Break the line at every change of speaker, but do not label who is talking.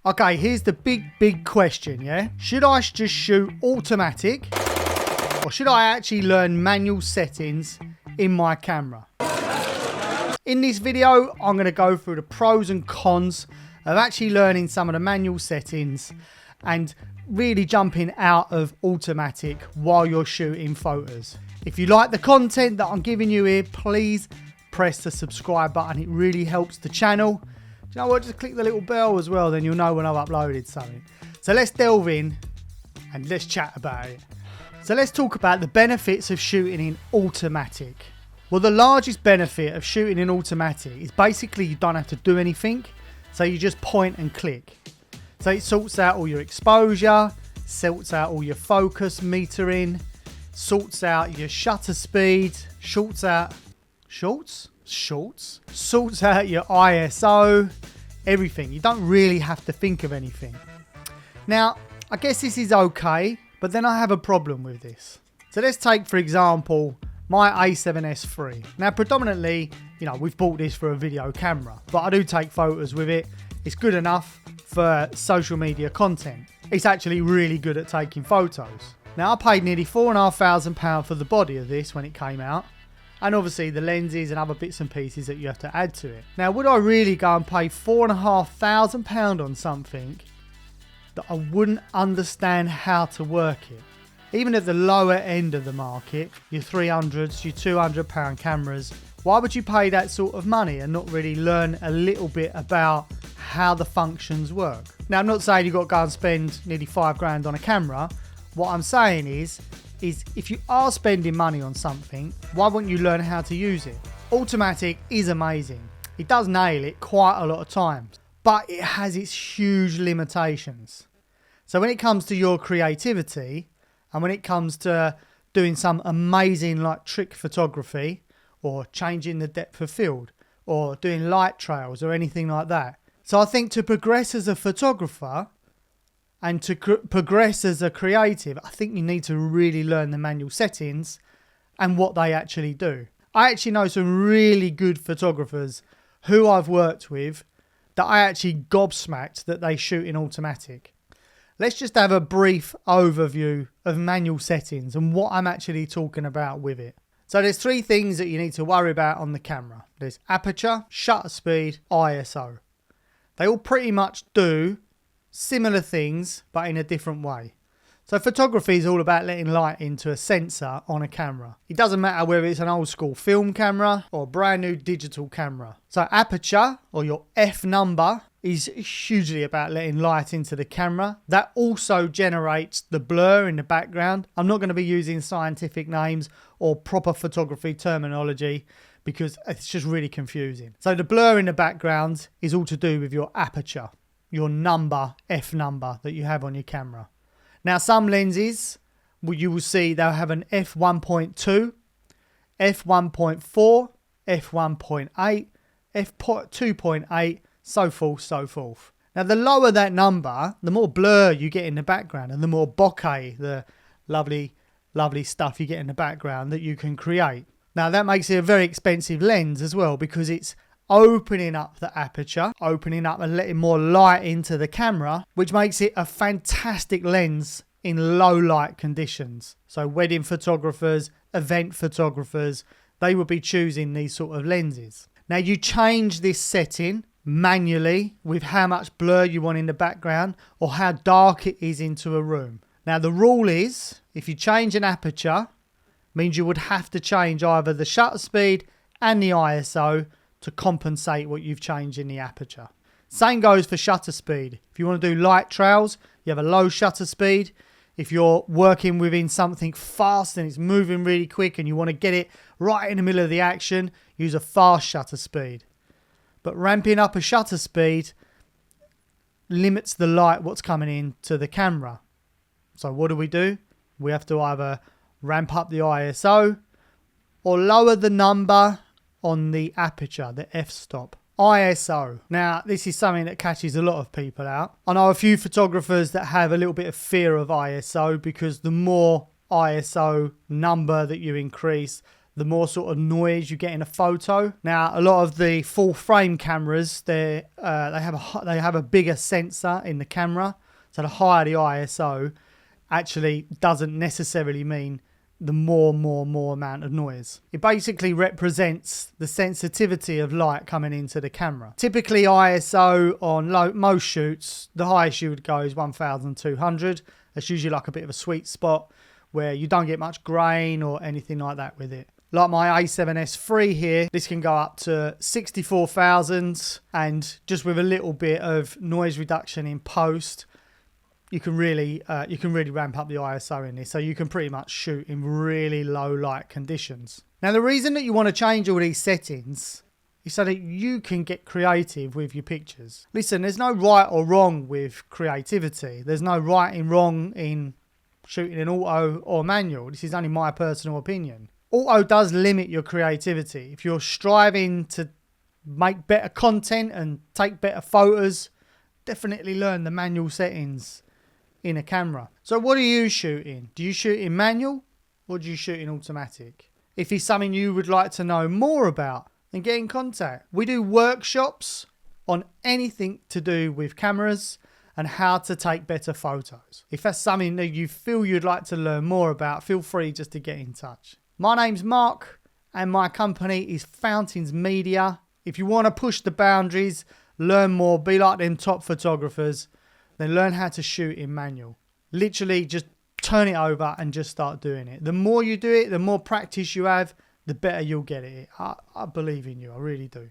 Okay, here's the big question, yeah? Should I just shoot automatic or should I actually learn manual settings in my camera? In this video, I'm going to go through the pros and cons of actually learning some of the manual settings and really jumping out of automatic while you're shooting photos. If you like the content that I'm giving you here, please press the subscribe button. It really helps the channel. Do you know what? Just click the little bell as well, then you'll know when I've uploaded something. So let's delve in and let's chat about it. So let's talk about the benefits of shooting in automatic. Well, the largest benefit of shooting in automatic is basically you don't have to do anything. So you just point and click. So it sorts out all your exposure, sorts out all your focus metering, sorts out your shutter speed, sorts out your ISO, everything. You don't really have to think of anything. Now, I guess this is okay, but then I have a problem with this. So let's take, for example, my A7S III. Now, predominantly, we've bought this for a video camera, but I do take photos with it. It's good enough for social media content. It's actually really good at taking photos. Now, I paid nearly £4,500 for the body of this when it came out. And obviously the lenses and other bits and pieces that you have to add to it. Now, would I really go and pay £4,500 on something that I wouldn't understand how to work it? Even at the lower end of the market, your 300s, your £200 cameras, why would you pay that sort of money and not really learn a little bit about how the functions work? Now, I'm not saying you've got to go and spend nearly £5,000 on a camera. What I'm saying is if you are spending money on something, why wouldn't you learn how to use it? Automatic is amazing. It does nail it quite a lot of times, but it has its huge limitations. So when it comes to your creativity and when it comes to doing some amazing trick photography or changing the depth of field or doing light trails or anything like that. So I think to progress as a photographer and to progress as a creative, I think you need to really learn the manual settings and what they actually do. I actually know some really good photographers who I've worked with that I actually gobsmacked that they shoot in automatic. Let's just have a brief overview of manual settings and what I'm actually talking about with it. So there's three things that you need to worry about on the camera. There's aperture, shutter speed, ISO. They all pretty much do similar things, but in a different way. So photography is all about letting light into a sensor on a camera. It doesn't matter whether it's an old school film camera or a brand new digital camera. So aperture, or your F number, is hugely about letting light into the camera. That also generates the blur in the background. I'm not going to be using scientific names or proper photography terminology because it's just really confusing. So the blur in the background is all to do with your aperture, your number, F number that you have on your camera. Now, some lenses, you will see they'll have an f1.2, f1.4, f1.8, f2.8, so forth, so forth. Now, the lower that number, the more blur you get in the background and the more bokeh, the lovely, lovely stuff you get in the background that you can create. Now, that makes it a very expensive lens as well because it's opening up the aperture, opening up and letting more light into the camera, which makes it a fantastic lens in low light conditions. So wedding photographers, event photographers, they will be choosing these sort of lenses. Now, you change this setting manually with how much blur you want in the background or how dark it is into a room. Now, the rule is if you change an aperture, means you would have to change either the shutter speed and the ISO to compensate what you've changed in the aperture. Same goes for shutter speed. If you want to do light trails, you have a low shutter speed. If you're working within something fast and it's moving really quick and you want to get it right in the middle of the action, use a fast shutter speed. But ramping up a shutter speed limits the light what's coming into the camera. So what do? We have to either ramp up the ISO or lower the number on the aperture, the f-stop. ISO. Now, this is something that catches a lot of people out. I know a few photographers that have a little bit of fear of ISO because the more ISO number that you increase, the more sort of noise you get in a photo. Now, a lot of the full frame cameras, they have a bigger sensor in the camera, so the higher the ISO actually doesn't necessarily mean the more amount of noise. It basically represents the sensitivity of light coming into the camera. Typically ISO on most shoots, the highest you would go is 1200. That's usually like a bit of a sweet spot where you don't get much grain or anything like that with it. Like my A7S III here, this can go up to 64,000, and just with a little bit of noise reduction in post, you can really ramp up the ISO in this, so you can pretty much shoot in really low light conditions. Now, the reason that you want to change all these settings is so that you can get creative with your pictures. Listen, there's no right or wrong with creativity. There's no right and wrong in shooting in auto or manual. This is only my personal opinion. Auto does limit your creativity. If you're striving to make better content and take better photos, definitely learn the manual settings in a camera. So what do you shoot in? Do you shoot in manual or do you shoot in automatic? If it's something you would like to know more about, then get in contact. We do workshops on anything to do with cameras and how to take better photos. If that's something that you feel you'd like to learn more about, feel free just to get in touch. My name's Mark and my company is Fountains Media. If you want to push the boundaries, learn more, be like them top photographers, then learn how to shoot in manual. Literally just turn it over and just start doing it. The more you do it, the more practice you have, the better you'll get at it. I believe in you, I really do.